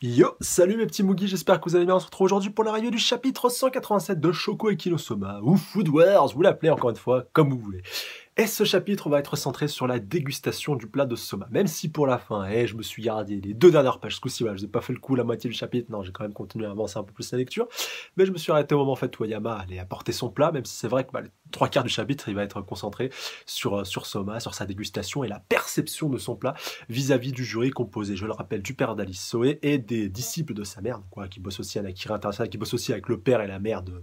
Yo, salut mes petits Moogies, j'espère que vous allez bien. On se retrouve aujourd'hui pour la review du chapitre 187 de Shoko et Kinosoma, ou Food Wars, vous l'appelez encore une fois, comme vous voulez. Et ce chapitre va être centré sur la dégustation du plat de Soma, même si pour la fin, je me suis gardé les 2 dernières pages, ce coup-ci, voilà, je n'ai pas fait le coup la moitié du chapitre, non, j'ai quand même continué à avancer un peu plus la lecture, mais je me suis arrêté au moment en fait où Oyama allait apporter son plat, même si c'est vrai que les 3/4 du chapitre, il va être concentré sur Soma, sur sa dégustation et la perception de son plat vis-à-vis du jury composé, je le rappelle, du père d'Alice Soe et des disciples de sa mère, quoi, qui bossent aussi à l'Akira International, qui bossent aussi avec le père et la mère de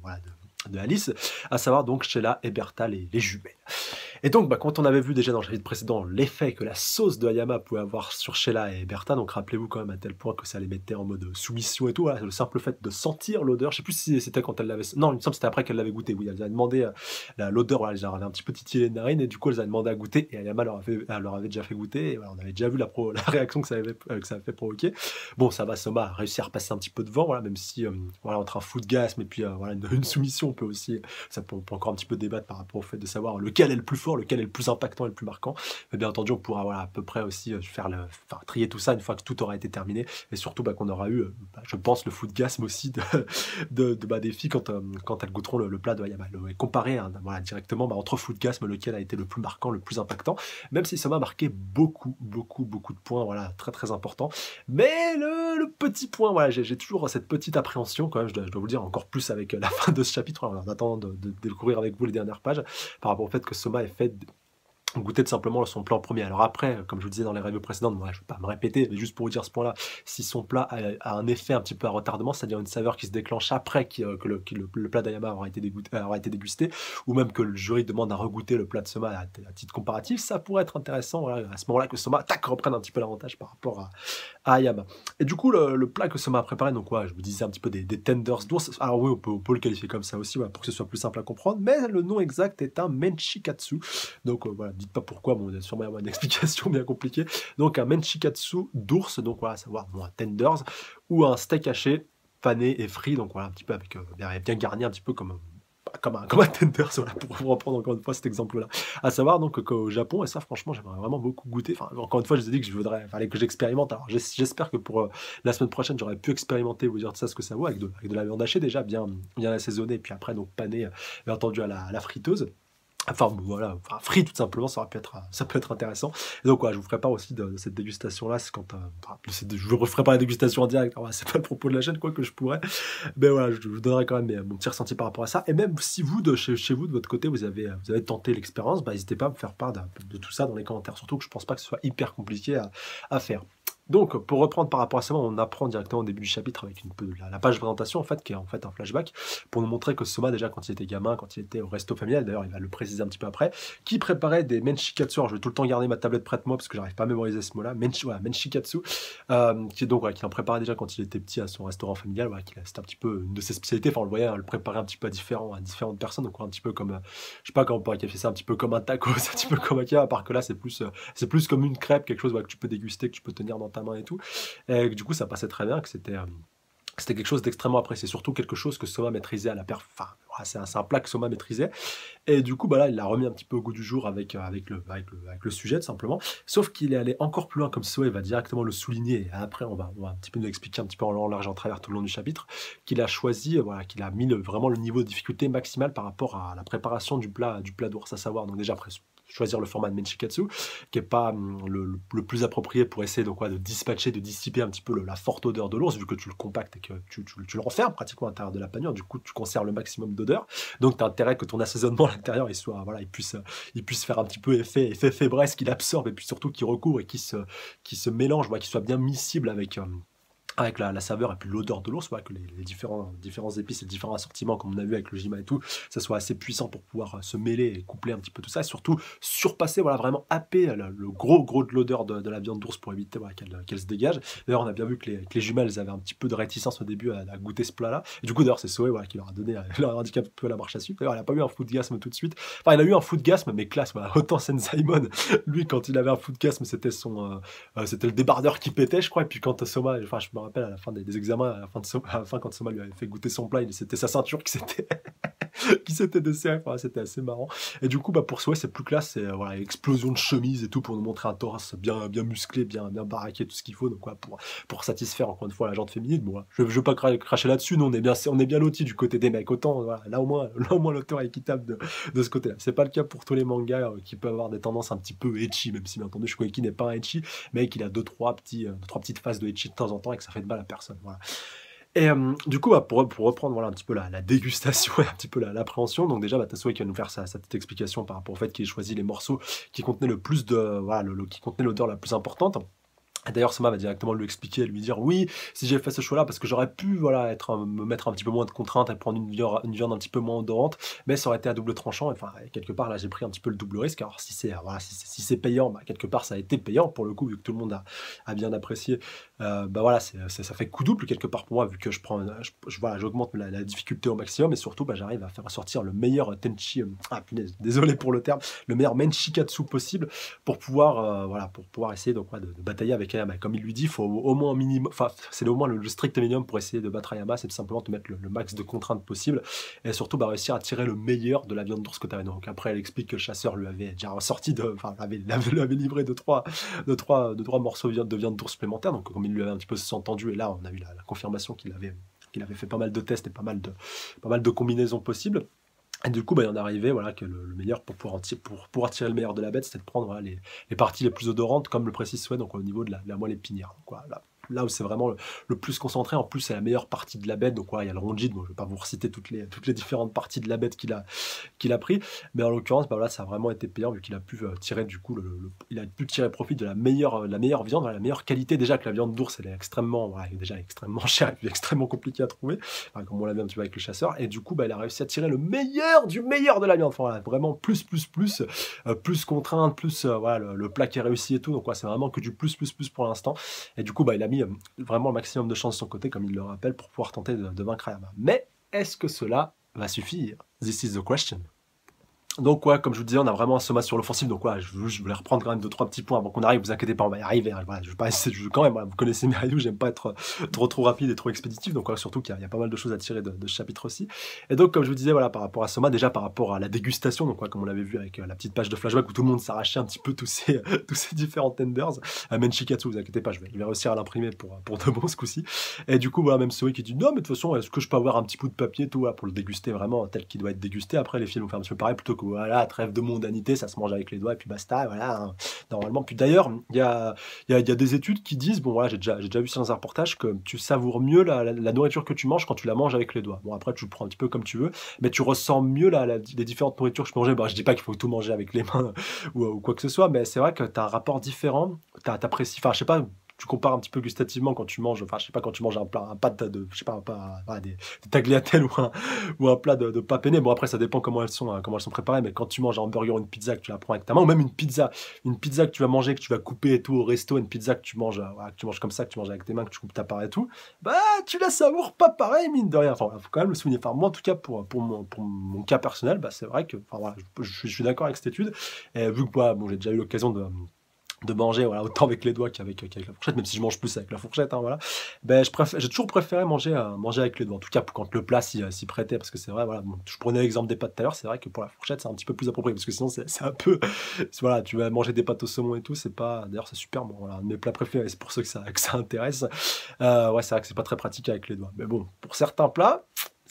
Alice, à savoir donc Sheila et Bertha, les jumelles. Et donc, quand on avait vu déjà dans le chapitre précédent l'effet que la sauce de Hayama pouvait avoir sur Sheila et Bertha, donc rappelez-vous quand même à tel point que ça les mettait en mode soumission et tout, voilà, le simple fait de sentir l'odeur, je sais plus si c'était quand elle l'avait... Non, il me semble que c'était après qu'elle l'avait goûté, oui, elle avait demandé l'odeur, voilà, elle avait un petit peu titillé les narines, et du coup, elle les a demandé à goûter, et Hayama leur avait déjà fait goûter, et voilà, on avait déjà vu la réaction que ça avait fait provoquer. Bon, ça va, Soma a réussi à repasser un petit peu devant, voilà, même si, voilà, entre un foudgasme et puis voilà, une soumission, on peut aussi, on peut encore un petit peu débattre par rapport au fait de savoir lequel est le plus fort, lequel est le plus impactant et le plus marquant. Mais bien entendu, on pourra voilà, à peu près aussi trier tout ça une fois que tout aura été terminé, et surtout qu'on aura eu, je pense, le foudgasme aussi des filles quand elles goûteront le plat de Hayama. Et comparer voilà, directement entre foudgasme, lequel a été le plus marquant, le plus impactant, même si ça m'a marqué beaucoup de points, voilà, très très importants. Mais le petit point, voilà, j'ai toujours cette petite appréhension quand même, je dois vous le dire, encore plus avec la fin de ce chapitre, en attendant de découvrir avec vous les dernières pages, par rapport au fait que Soma ait fait goûter tout simplement son plat en premier. Alors après, comme je vous disais dans les reviews précédentes, moi, je ne vais pas me répéter, mais juste pour vous dire ce point-là, si son plat a un effet un petit peu à retardement, c'est-à-dire une saveur qui se déclenche après que le plat d'Ayama aura été dégusté, ou même que le jury demande à regoûter le plat de Soma à titre comparatif, ça pourrait être intéressant, voilà, à ce moment-là que Soma reprenne un petit peu l'avantage par rapport à Ayama. Et du coup, le plat que Soma a préparé, donc je vous disais un petit peu des tenders d'ours. Alors oui, on peut le qualifier comme ça aussi, voilà, pour que ce soit plus simple à comprendre, mais le nom exact est un menchikatsu. Donc voilà, dites pas pourquoi, bon, il y a sûrement une explication bien compliquée. Donc un menchikatsu d'ours, donc voilà, à savoir un tenders, ou un steak haché, pané et frit, donc voilà, un petit peu avec bien garni, un petit peu comme un tenders, voilà, pour vous reprendre encore une fois cet exemple-là. À savoir donc qu'au Japon, et ça franchement j'aimerais vraiment beaucoup goûter, enfin encore une fois je vous ai dit que fallait que j'expérimente, alors j'espère que pour la semaine prochaine j'aurais pu expérimenter, vous dire ça ce que ça vaut, avec de la viande hachée déjà, bien assaisonnée, et puis après donc pané, bien entendu à la friteuse. Enfin voilà, free tout simplement, ça peut être intéressant. Et donc je vous ferai part aussi de cette dégustation là, c'est quand je vous ferai pas la dégustation en direct, c'est pas le propos de la chaîne, quoi que je pourrais, mais voilà, je vous donnerai quand même mon petit ressenti par rapport à ça. Et même si vous chez vous de votre côté vous avez tenté l'expérience, n'hésitez pas à me faire part de tout ça dans les commentaires, surtout que je pense pas que ce soit hyper compliqué à faire. Donc, pour reprendre par rapport à ça, on apprend directement au début du chapitre avec la page de présentation, en fait, qui est en fait un flashback, pour nous montrer que Soma, déjà, quand il était gamin, quand il était au resto familial, d'ailleurs, il va le préciser un petit peu après, qui préparait des menchikatsu. Alors, je vais tout le temps garder ma tablette près de moi, parce que j'arrive pas à mémoriser ce mot-là, menchikatsu, qui en préparait déjà quand il était petit à son restaurant familial, c'était un petit peu une de ses spécialités, enfin, on le voyait, le préparer un petit peu à différentes personnes, donc un petit peu comme, je sais pas comment on pourrait qualifier ça, un petit peu comme un taco, c'est un petit peu comme un kebab, à part que là, c'est plus comme une crêpe, quelque chose que tu peux déguster, que tu peux tenir dans ta main et tout. Et du coup, ça passait très bien, que c'était quelque chose d'extrêmement apprécié, surtout quelque chose que Soma maîtrisait à la enfin, c'est un plat que Soma maîtrisait, et du coup, là, il l'a remis un petit peu au goût du jour avec le sujet, tout simplement, sauf qu'il est allé encore plus loin, comme Soma, il va directement le souligner, et après, on va un petit peu nous expliquer un petit peu en long, en large et en travers tout le long du chapitre, qu'il a choisi, qu'il a mis vraiment le niveau de difficulté maximal par rapport à la préparation du plat d'ours, à savoir, donc déjà, après, choisir le format de menchikatsu, qui n'est pas le plus approprié pour essayer de dispatcher, de dissiper un petit peu la forte odeur de l'ours, vu que tu le compactes et que tu le renfermes pratiquement à l'intérieur de la panure, du coup tu conserves le maximum d'odeur, donc tu as intérêt que ton assaisonnement à l'intérieur il puisse faire un petit peu effet fébresse, qu'il absorbe et puis surtout qu'il recouvre et qu'il se mélange, qu'il soit bien miscible avec la saveur et puis l'odeur de l'ours, que les différents épices et les différents assortiments, comme on a vu avec le jima et tout, ça soit assez puissant pour pouvoir se mêler et coupler un petit peu tout ça, et surtout surpasser, vraiment happer le gros de l'odeur de la viande d'ours pour éviter qu'elle se dégage. D'ailleurs, on a bien vu que les jumelles, elles avaient un petit peu de réticence au début à goûter ce plat-là, et du coup, d'ailleurs, c'est Soe qui leur a indiqué un peu la marche à suivre. D'ailleurs, il n'a pas eu un foodgasme tout de suite, enfin, il a eu un foodgasme, mais classe, autant Sensaimon, lui, quand il avait un foodgasme, c'était c'était le débardeur qui pétait, je crois, et puis quand Soma, je me rappelle à la fin des examens, à la fin quand Soma lui avait fait goûter son plat, c'était sa ceinture qui s'était qui s'était desserré, enfin, c'était assez marrant. Et du coup, bah, pour Souhait, c'est plus classe, c'est voilà, explosion de chemise et tout pour nous montrer un torse bien musclé, bien baraqué, tout ce qu'il faut. Donc, voilà, pour satisfaire encore une fois la gente féminine. Bon, voilà, je veux pas cracher là-dessus, nous on est bien lotis du côté des mecs. Autant, voilà, là au moins l'auteur est équitable de ce côté-là. C'est pas le cas pour tous les mangas qui peuvent avoir des tendances un petit peu ecchi, même si bien entendu Shokugeki n'est pas un ecchi, mais qu'il a deux, trois petites phases de ecchi de temps en temps et que ça fait de mal à personne. Voilà. Et du coup, bah, pour reprendre voilà, un petit peu la dégustation et un petit peu l'appréhension, donc déjà, bah, Tassoé qui va nous faire sa petite explication par rapport au fait qu'il ait choisi les morceaux qui contenaient le plus de, voilà, qui contenaient l'odeur la plus importante. Et d'ailleurs, Soma va directement lui expliquer, lui dire oui, si j'ai fait ce choix-là, parce que j'aurais pu voilà, me mettre un petit peu moins de contraintes et prendre une viande un petit peu moins odorante, mais ça aurait été à double tranchant. Enfin, quelque part, là, j'ai pris un petit peu le double risque. Alors, si c'est payant, bah, quelque part, ça a été payant pour le coup, vu que tout le monde a bien apprécié. Bah voilà, ça fait coup double quelque part pour moi, vu que voilà, j'augmente la difficulté au maximum et surtout, bah, j'arrive à faire sortir le meilleur Tenchi, punaise, désolé pour le terme, le meilleur Menchikatsu possible pour pouvoir, voilà, pour pouvoir essayer donc, ouais, de batailler avec Ayama. Comme il lui dit, il faut au moins un minimum, enfin, c'est au moins le strict minimum pour essayer de battre Ayama, c'est tout simplement de mettre le max de contraintes possible et surtout bah, réussir à tirer le meilleur de la viande d'ours que tu avais. Donc après, elle explique que le chasseur lui avait déjà sorti enfin, lui avait livré de trois morceaux de viande d'ours supplémentaires. Donc comme il lui avait un petit peu entendu, et là on a eu la confirmation qu'il avait fait pas mal de tests et pas mal de combinaisons possibles. Et du coup, bah, il en est arrivé voilà, que le meilleur pour pouvoir tirer le meilleur de la bête, c'était de prendre voilà, les parties les plus odorantes, comme le précise Souhait, donc au niveau de la moelle épinière. Donc, voilà, là où c'est vraiment le plus concentré, en plus c'est la meilleure partie de la bête, donc voilà, il y a le rongide, bon, je ne vais pas vous reciter toutes les différentes parties de la bête qu'il a pris, mais en l'occurrence, bah, voilà, ça a vraiment été payant, vu qu'il a pu tirer du coup, il a pu tirer profit de la meilleure viande, voilà, la meilleure qualité, déjà que la viande d'ours, elle est extrêmement, voilà, elle est déjà extrêmement chère, et puis extrêmement compliquée à trouver, enfin, comme on l'a vu un petit peu avec le chasseur, et du coup, bah, il a réussi à tirer le meilleur du meilleur de la viande, enfin, voilà, vraiment plus contrainte, plus voilà, le plat qui est réussi et tout, donc ouais, c'est vraiment que du plus pour l'instant, et du coup, bah, il a mis vraiment le maximum de chance de son côté, comme il le rappelle, pour pouvoir tenter de vaincre Ayama. Mais est-ce que cela va suffire? This is the question. Donc ouais, comme je vous disais, on a vraiment un Soma sur l'offensive, donc ouais, je voulais reprendre quand même 2-3 petits points avant qu'on arrive, vous inquiétez pas, on va y arriver, hein, voilà, je vais pas essayer, quand même, voilà, vous connaissez mes reviews, j'aime pas être trop rapide et trop expéditif, donc ouais, surtout qu'il y a pas mal de choses à tirer de ce chapitre aussi. Et donc comme je vous disais, voilà, par rapport à Soma, déjà par rapport à la dégustation, donc ouais, comme on l'avait vu avec la petite page de flashback où tout le monde s'arrachait un petit peu tous ces différents tenders, Menchikatsu, vous inquiétez pas, je vais réussir à l'imprimer pour de bon ce coup-ci. Et du coup, voilà, même Zoé qui dit non, mais de toute façon, est-ce que je peux avoir un petit bout de papier, tout, voilà, pour le déguster vraiment tel qu'il doit être dégusté. Après, les films vont faire un petit peu pareil, plutôt que voilà, trêve de mondanité, ça se mange avec les doigts et puis basta, voilà, hein, normalement. Puis d'ailleurs, il y a des études qui disent, bon voilà, j'ai déjà vu ça dans un reportage, que tu savoures mieux la nourriture que tu manges quand tu la manges avec les doigts. Bon, après, tu le prends un petit peu comme tu veux, mais tu ressens mieux les différentes nourritures que je peux manger. Bah, je dis pas qu'il faut tout manger avec les mains ou quoi que ce soit, mais c'est vrai que tu as un rapport différent, t'apprécies, enfin, je sais pas, tu compares un petit peu gustativement quand tu manges, enfin je sais pas, quand tu manges un plat je sais pas, voilà, des tagliatelles ou un plat de pas penne. Bon après ça dépend comment elles sont préparées, mais quand tu manges un hamburger ou une pizza que tu la prends avec ta main, ou même une pizza que tu vas manger, que tu vas couper et tout au resto, une pizza que tu manges, voilà, que tu manges comme ça, que tu manges avec tes mains, que tu coupes ta part et tout, bah tu la savoures pas pareil, mine de rien. Enfin faut quand même le souligner. Enfin moi en tout cas pour mon cas personnel, bah c'est vrai que, enfin voilà, je suis d'accord avec cette étude. Et vu que moi, bon, j'ai déjà eu l'occasion de manger voilà, autant avec les doigts qu'avec la fourchette, même si je mange plus avec la fourchette, hein, voilà. Ben, j'ai toujours préféré manger avec les doigts, en tout cas quand le plat s'y prêtait, parce que c'est vrai, voilà, bon, je prenais l'exemple des pâtes tout à l'heure, c'est vrai que pour la fourchette c'est un petit peu plus approprié, parce que sinon c'est un peu, voilà, tu vas manger des pâtes au saumon et tout, c'est pas, d'ailleurs c'est super bon, voilà, un de mes plats préférés, c'est pour ça que ça intéresse, ouais c'est vrai que c'est pas très pratique avec les doigts, mais bon, pour certains plats,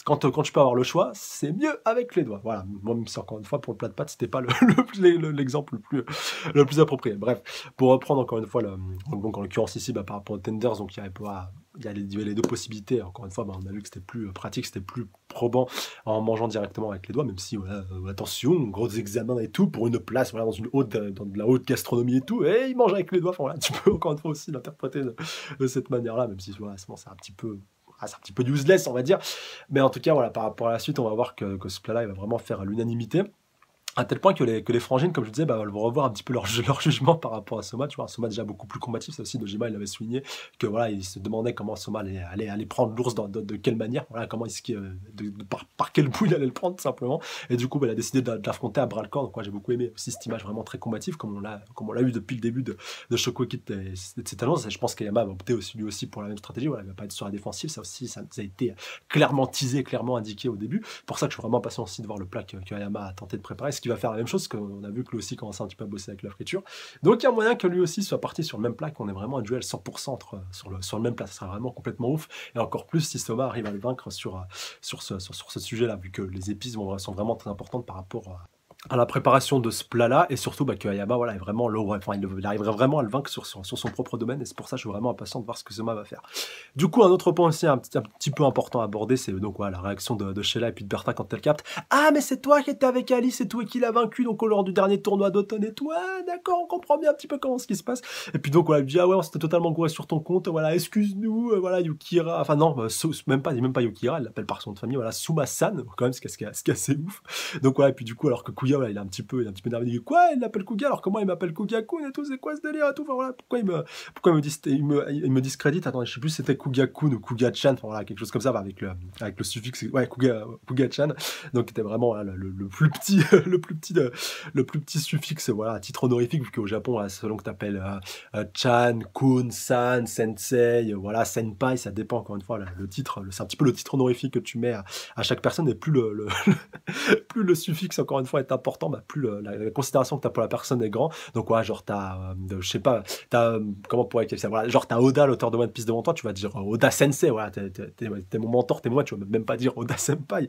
quand tu peux avoir le choix, c'est mieux avec les doigts. Voilà, moi même si encore une fois pour le plat de pâtes, c'était pas l'exemple le plus approprié. Bref, pour reprendre encore une fois, donc en l'occurrence ici, bah, par rapport aux tenders, donc il y a les deux possibilités. Encore une fois, bah, on a vu que c'était plus pratique, c'était plus probant en mangeant directement avec les doigts, même si voilà, attention, gros examen et tout, pour une place voilà, dans de la haute gastronomie et tout, et ils mangent avec les doigts. Enfin, voilà, tu peux encore une fois aussi l'interpréter de cette manière-là, même si voilà, c'est un petit peu. C'est un petit peu useless, on va dire. Mais en tout cas, voilà, par rapport à la suite, on va voir que ce plat-là, il va vraiment faire l'unanimité. À tel point que les frangines, comme je disais, bah, elles vont revoir un petit peu leur jugement par rapport à Soma, tu vois? Soma déjà beaucoup plus combatif, ça aussi Dojima il l'avait souligné, que voilà, il se demandait comment Soma allait prendre l'ours de quelle manière, voilà, comment est-ce qu'il, par quel bout il allait le prendre tout simplement et du coup, bah, il a décidé de l'affronter à bras le corps, donc moi j'ai beaucoup aimé aussi cette image vraiment très combative comme on l'a eu depuis le début de Shokugeki de ses talents et je pense qu'Yama va opter aussi lui aussi pour la même stratégie, voilà, il va pas être sur la défensive, ça aussi, ça nous a été clairement teasé, clairement indiqué au début. Pour ça que je suis vraiment impatient aussi de voir le plat que Hayama a tenté de préparer. Est-ce qu'il va faire la même chose? Parce qu'on a vu que lui aussi commençait un petit peu à bosser avec la friture. Donc il y a moyen que lui aussi soit parti sur le même plat, qu'on ait vraiment un duel 100% sur le même plat. Ça sera vraiment complètement ouf. Et encore plus si Soma arrive à le vaincre sur ce sujet-là, vu que les épices sont vraiment très importantes par rapport à la préparation de ce plat-là, et surtout bah, que Hayama voilà, est vraiment enfin, il arriverait vraiment à le vaincre sur son propre domaine, et c'est pour ça que je suis vraiment impatient de voir ce que Soma va faire. Du coup, un autre point aussi un petit peu important à aborder, c'est donc voilà, la réaction de Sheila et puis de Bertha quand elle capte. Ah, mais c'est toi qui étais avec Alice et tout, et qui l'a vaincu donc lors du dernier tournoi d'automne et tout. Ah, d'accord, on comprend bien un petit peu comment ce qui se passe. Et puis donc, voilà, elle lui dit, ah ouais, on s'était totalement gouré sur ton compte, voilà, excuse-nous, voilà, Yukira, enfin non, même pas Yukira, elle l'appelle par son nom de famille, voilà, Suma-san, quand même, ce qui est assez ouf. Donc voilà, et puis du coup, alors que Kuya, voilà, il est un petit peu énervé, il dit quoi, il l'appelle Kuya, alors comment il m'appelle Kuya-kun et tout, c'est quoi ce délire et tout, enfin, voilà, pourquoi il me discrédite, attends, je sais plus si c'était Kuya-kun ou Kuya-chan, enfin voilà, quelque chose comme ça, bah, avec le suffixe, ouais, Kuga-chan, donc c'était vraiment voilà, le plus petit, le plus petit suffixe, voilà, à titre honorifique, vu qu'au Japon, voilà, selon que tu appelles Chan, Kun, San, Sensei, voilà, Senpai, ça dépend encore une fois, là, le titre, c'est un petit peu le titre honorifique que tu mets à chaque personne, et plus plus le suffixe, encore une fois, est important, bah, plus la considération que tu as pour la personne est grand. Donc, ouais, genre, je sais pas, comment on pourrait qualifier ça, voilà, genre, t'as Oda, l'auteur de One Piece devant toi, tu vas dire Oda Sensei, voilà, t'es mon mentor, t'es moi, tu vas même pas dire Oda Senpai,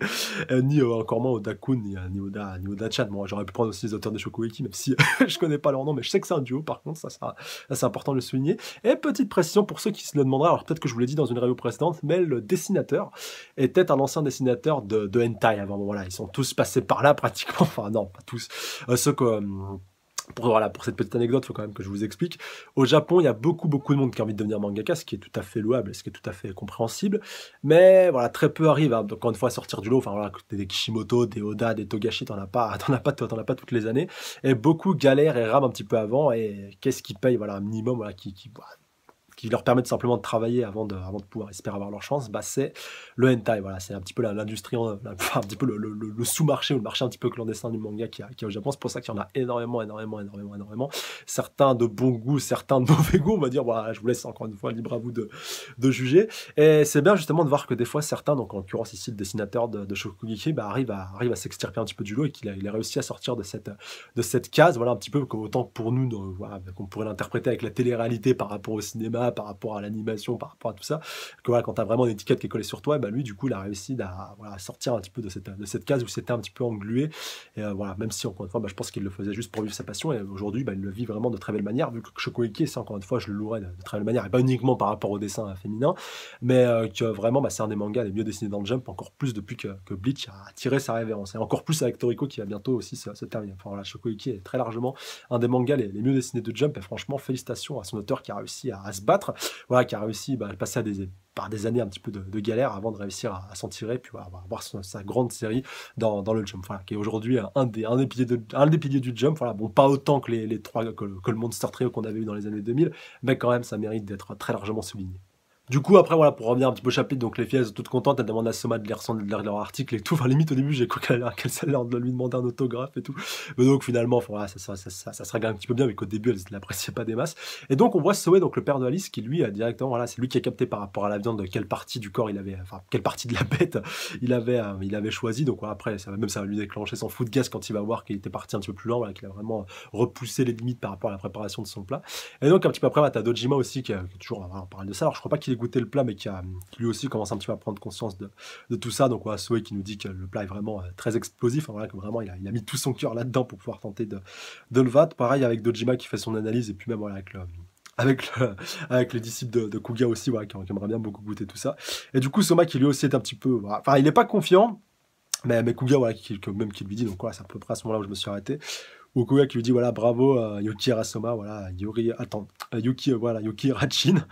ni encore moins Oda Kun, ni Oda Chan. Bon, j'aurais pu prendre aussi les auteurs de Shokugeki, même si je connais pas leur nom, mais je sais que c'est un duo, par contre, ça c'est important de le souligner. Et petite précision pour ceux qui se le demanderaient, alors peut-être que je vous l'ai dit dans une review précédente, mais le dessinateur était un ancien dessinateur de hentai avant. Bon, voilà, ils sont tous passés par là pratiquement. Enfin, non, pas tous. Ceux que. Pour cette petite anecdote, il faut quand même que je vous explique. Au Japon, il y a beaucoup de monde qui a envie de devenir mangaka, ce qui est tout à fait louable, ce qui est tout à fait compréhensible. Mais voilà, très peu arrivent, hein, encore une fois, à sortir du lot. Enfin voilà, des Kishimoto, des Oda, des Togashi, t'en as pas toutes les années. Et beaucoup galèrent et rament un petit peu avant. Et qu'est-ce qui paye, voilà, un minimum, voilà, qui leur permet simplement de travailler avant de pouvoir espérer avoir leur chance, bah, c'est le hentai. Voilà, c'est un petit peu l'industrie, enfin, un petit peu le sous-marché ou le marché un petit peu clandestin du manga qui a au Japon. C'est pour ça qu'il y en a énormément. Certains de bon goût, certains de mauvais goût, on va dire. Voilà, je vous laisse encore une fois libre à vous de juger. Et c'est bien justement de voir que des fois certains, donc en l'occurrence ici le dessinateur de Shokugeki, bah, arrive à s'extirper un petit peu du lot et il a réussi à sortir de cette case. Voilà, un petit peu comme autant pour nous, voilà, qu'on pourrait l'interpréter avec la télé-réalité par rapport au cinéma, par rapport à l'animation, par rapport à tout ça, que voilà, quand tu as vraiment une étiquette qui est collée sur toi, bah lui, du coup, il a réussi à voilà, sortir un petit peu de cette case où c'était un petit peu englué. Et voilà, même si, encore une fois, bah, je pense qu'il le faisait juste pour vivre sa passion, et aujourd'hui, bah, il le vit vraiment de très belle manière, vu que Shokugeki, ça, encore une fois, je le louerais de très belle manière, et pas uniquement par rapport au dessin féminin, mais que vraiment, bah, c'est un des mangas les mieux dessinés dans le Jump, encore plus depuis que Bleach a tiré sa révérence, et encore plus avec Toriko qui va bientôt aussi se terminer. Enfin voilà, Shokugeki est très largement un des mangas les mieux dessinés de Jump, et franchement, félicitations à son auteur qui a réussi à se battre, voilà, qui a réussi à passer par des années un petit peu de galère avant de réussir à s'en tirer, puis voilà, avoir sa grande série dans le Jump, voilà, qui est aujourd'hui un des piliers du Jump, voilà, bon, pas autant que les trois, que le Monster Trio qu'on avait eu dans les années 2000, mais quand même, ça mérite d'être très largement souligné. Du coup, après, voilà, pour revenir un petit peu au chapitre, donc les filles, elles sont toutes contentes, elles demandent à Soma de lire leur article et tout. Enfin, limite, au début, j'ai cru qu'elle allait leur de lui demander un autographe et tout. Mais donc, finalement, enfin, voilà, ça se règle un petit peu bien, mais qu'au début, elle ne l'appréciait pas des masses. Et donc, on voit Zoé, donc le père de Alice, qui lui, a directement, voilà, c'est lui qui a capté par rapport à la viande de quelle partie du corps il avait, enfin, quelle partie de la bête il avait choisi. Donc, voilà, après, ça va lui déclencher son fou de gaz quand il va voir qu'il était parti un petit peu plus loin, voilà, qu'il a vraiment repoussé les limites par rapport à la préparation de son plat. Et donc, un petit peu après, bah, t'as Dojima aussi, qui est toujours, voilà, on parle de ça. Alors, je crois pas qu'il ait goûté le plat, mais qui lui aussi commence un petit peu à prendre conscience de tout ça. Donc, voilà, Zoé qui nous dit que le plat est vraiment très explosif. Enfin, voilà, que vraiment, il a mis tout son cœur là-dedans pour pouvoir tenter de le battre. Pareil avec Dojima qui fait son analyse, et puis même, voilà, avec le disciple de Kuga aussi, voilà, qui aimerait bien beaucoup goûter tout ça. Et du coup, Soma qui lui aussi est un petit peu, voilà, enfin, il n'est pas confiant, mais Kuga, voilà, même qui lui dit, donc voilà, c'est à peu près à ce moment-là où je me suis arrêté. Okuya qui lui dit voilà bravo Yuki Arasoma, voilà Yuki voilà Yuki Rachin,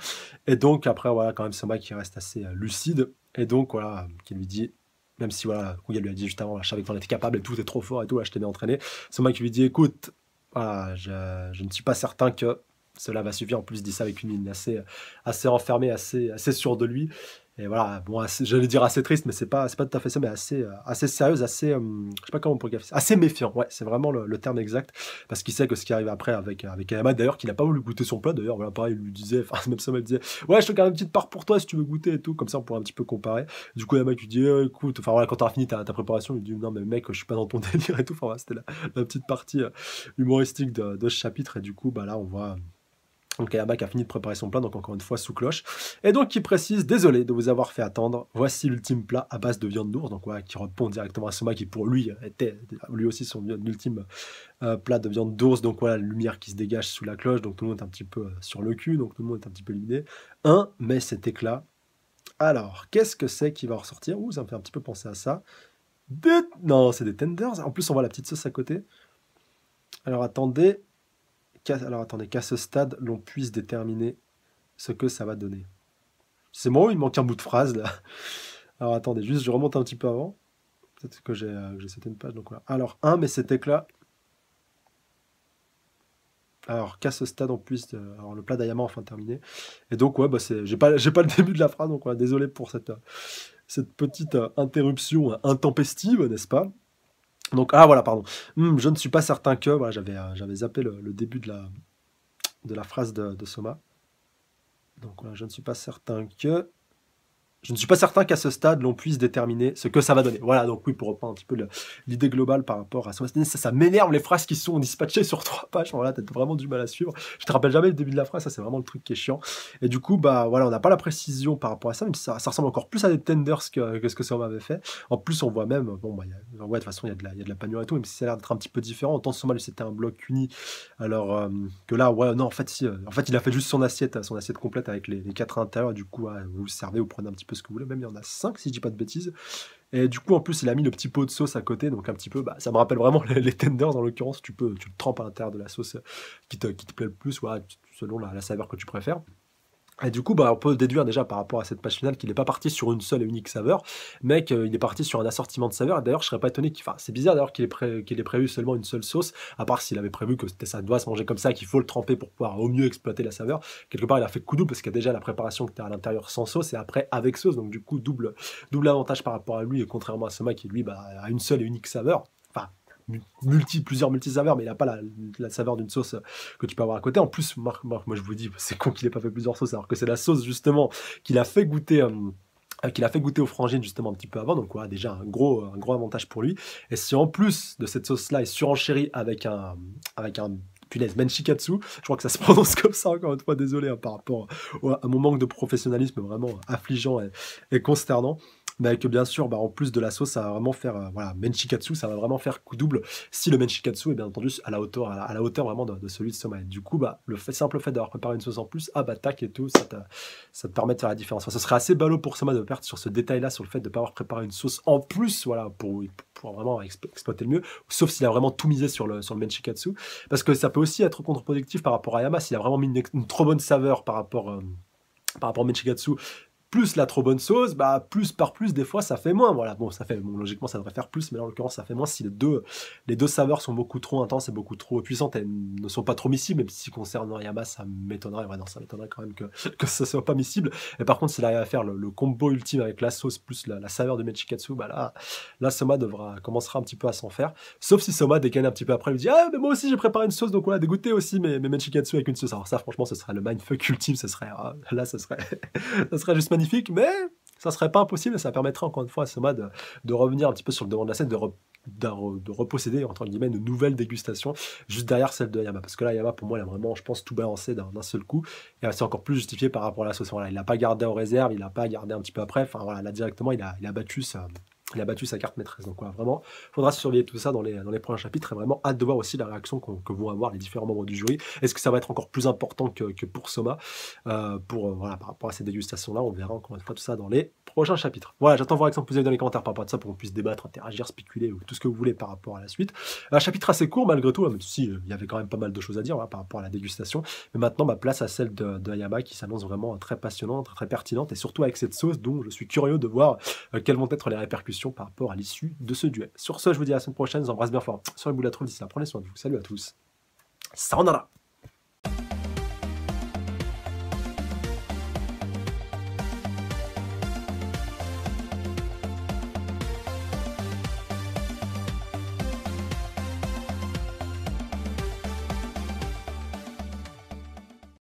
et donc après voilà quand même Soma qui reste assez lucide, et donc voilà qui lui dit même si voilà, Kuya lui a dit juste avant, je savais que t'en étais capable et tout, t'es trop fort et tout, là, je t'ai bien entraîné. Soma qui lui dit, écoute, voilà, je ne suis pas certain que cela va suffire. En plus, il dit ça avec une mine assez renfermée, assez sûre de lui. Et voilà, bon, j'allais dire assez triste, mais c'est pas tout à fait ça, mais assez sérieuse, je sais pas comment on pourrait qualifier ça, assez méfiant, ouais, c'est vraiment le terme exact, parce qu'il sait que ce qui arrive après avec Ayama, d'ailleurs, qu'il n'a pas voulu goûter son plat, d'ailleurs, voilà, pareil, il lui disait, enfin, même ça, il disait, ouais, je te garde une petite part pour toi si tu veux goûter et tout, comme ça, on pourrait un petit peu comparer. Du coup, Ayama, lui dit, écoute, enfin, voilà, quand t'auras fini ta préparation, il lui dit, non, mais mec, je suis pas dans ton délire et tout, enfin, voilà, c'était la petite partie humoristique de ce chapitre, et du coup, bah là, on voit. Donc Ayama qui a fini de préparer son plat, donc encore une fois sous cloche. Et donc il précise, désolé de vous avoir fait attendre, voici l'ultime plat à base de viande d'ours, donc voilà, qui répond directement à Soma qui pour lui était lui aussi son ultime plat de viande d'ours, donc voilà, la lumière qui se dégage sous la cloche, donc tout le monde est un petit peu sur le cul, donc tout le monde est un petit peu illuminé. Mais cet éclat. Alors, qu'est-ce que c'est qui va ressortir? Ouh, ça me fait un petit peu penser à ça. Non, c'est des tenders, en plus on voit la petite sauce à côté. Alors attendez, qu'à ce stade, l'on puisse déterminer ce que ça va donner. C'est moi ou il manque un bout de phrase là? Alors attendez, juste je remonte un petit peu avant. Peut-être que j'ai sauté une page, donc voilà. Alors, mais cet éclat. Alors, qu'à ce stade, on puisse. Alors, le plat d'Ayama enfin terminé. Et donc, ouais, bah, j'ai pas le début de la phrase, donc voilà, désolé pour cette petite interruption intempestive, n'est-ce pas? Donc, voilà, pardon. Je ne suis pas certain que. Voilà, j'avais zappé le début de la phrase de Soma. Donc voilà, je ne suis pas certain qu'à ce stade, l'on puisse déterminer ce que ça va donner. Voilà, donc oui, pour reprendre un petit peu l'idée globale par rapport à ça m'énerve les phrases qui sont dispatchées sur 3 pages. Voilà, t'as vraiment du mal à suivre. Je te rappelle jamais le début de la phrase, ça c'est vraiment le truc qui est chiant. Et du coup, bah voilà, on n'a pas la précision par rapport à ça, même si ça ressemble encore plus à des tenders que ce que ça m'avait fait. En plus, on voit même, bon, bah, de toute façon, il y a de la panure et tout, même si ça a l'air d'être un petit peu différent. Autant Soma, lui, c'était un bloc uni, alors que là, ouais, non, en fait, si, en fait, il a fait juste son assiette complète avec les 4 intérieurs. Du coup, ouais, vous servez, vous prenez un petit peu ce que vous voulez. Même il y en a 5 si je dis pas de bêtises. Et du coup, en plus, il a mis le petit pot de sauce à côté, donc un petit peu, bah, ça me rappelle vraiment les tenders en l'occurrence. Tu le trempes à l'intérieur de la sauce qui te plaît le plus, voilà, selon la saveur que tu préfères. Et du coup, bah, on peut déduire déjà par rapport à cette page finale qu'il n'est pas parti sur une seule et unique saveur, mais qu'il est parti sur un assortiment de saveurs. Et d'ailleurs, je serais pas étonné enfin, c'est bizarre d'ailleurs qu'il ait prévu seulement une seule sauce, à part s'il avait prévu que ça doit se manger comme ça, qu'il faut le tremper pour pouvoir au mieux exploiter la saveur. Quelque part, il a fait coup double parce qu'il y a déjà la préparation que tu as à l'intérieur sans sauce et après avec sauce. Donc du coup, double avantage par rapport à lui, et contrairement à Soma qui lui, bah, a une seule et unique saveur. Enfin, plusieurs multisaveurs, mais il n'a pas la saveur d'une sauce que tu peux avoir à côté. En plus, Marc, moi je vous dis, c'est con qu'il n'ait pas fait plusieurs sauces, alors que c'est la sauce justement qu'il a fait goûter. Aux frangines justement un petit peu avant, donc voilà, déjà un gros avantage pour lui. Et si en plus de cette sauce-là est surenchérie avec un punaise, menchikatsu, je crois que ça se prononce comme ça, encore une fois, désolé par rapport à mon manque de professionnalisme vraiment affligeant et consternant. Mais avec bien sûr, bah, en plus de la sauce, ça va vraiment faire, voilà, menchikatsu, ça va vraiment faire coup double si le menchikatsu est bien entendu à la hauteur vraiment de celui de Soma. Et du coup, bah, simple fait d'avoir préparé une sauce en plus, bah tac et tout, ça te permet de faire la différence. Enfin, ce serait assez ballot pour Soma de perdre sur ce détail-là, sur le fait de ne pas avoir préparé une sauce en plus, voilà, pour vraiment exploiter le mieux, sauf s'il a vraiment tout misé sur le menchikatsu, parce que ça peut aussi être contre-productif par rapport à Ayama, s'il a vraiment mis une trop bonne saveur par rapport au menchikatsu, plus la trop bonne sauce, bah plus par plus, des fois ça fait moins. Voilà, bon, logiquement ça devrait faire plus, mais là en l'occurrence ça fait moins si les deux saveurs sont beaucoup trop intenses et beaucoup trop puissantes et ne sont pas trop miscibles, même si concernant Yama ça m'étonnerait, ouais, non, ça m'étonnerait quand même que ça soit pas miscible. Et par contre, s'il arrive à faire le combo ultime avec la sauce plus la saveur de menchikatsu, bah là Soma commencera un petit peu à s'en faire. Sauf si Soma décale un petit peu après, lui dit ah mais moi aussi j'ai préparé une sauce, donc voilà, dégoûter aussi mes menchikatsu avec une sauce. Alors ça franchement ce serait le mindfuck ultime, ça serait ça serait juste magnifique, mais ça serait pas impossible et ça permettrait encore une fois à Soma de revenir un petit peu sur le devant de la scène, de reposséder entre guillemets une nouvelle dégustation juste derrière celle de Yama, parce que là Yama pour moi il a vraiment, je pense, tout balancé d'un seul coup et c'est encore plus justifié par rapport à la sauce. Voilà, il l'a pas gardé en réserve, il l'a pas gardé un petit peu après, enfin voilà, là directement il a battu sa carte maîtresse. Donc voilà, vraiment, il faudra surveiller tout ça dans les prochains chapitres et vraiment hâte de voir aussi la réaction que vont avoir les différents membres du jury. Est-ce que ça va être encore plus important que pour Soma voilà, par rapport à ces dégustations-là, on verra encore une fois tout ça dans les prochains chapitres. Voilà, j'attends vos réactions, vous avez dans les commentaires par rapport à ça pour qu'on puisse débattre, interagir, spéculer ou tout ce que vous voulez par rapport à la suite. Un chapitre assez court malgré tout, même si il y avait quand même pas mal de choses à dire voilà, par rapport à la dégustation. Mais maintenant, ma place à celle de Ayama qui s'annonce vraiment très passionnante, très pertinente et surtout avec cette sauce dont je suis curieux de voir quelles vont être les répercussions position par rapport à l'issue de ce duel. Sur ce, je vous dis à la semaine prochaine, je vous embrasse bien fort sur le bout de la trouve d'ici là. Prenez soin de vous, salut à tous. Sayonara.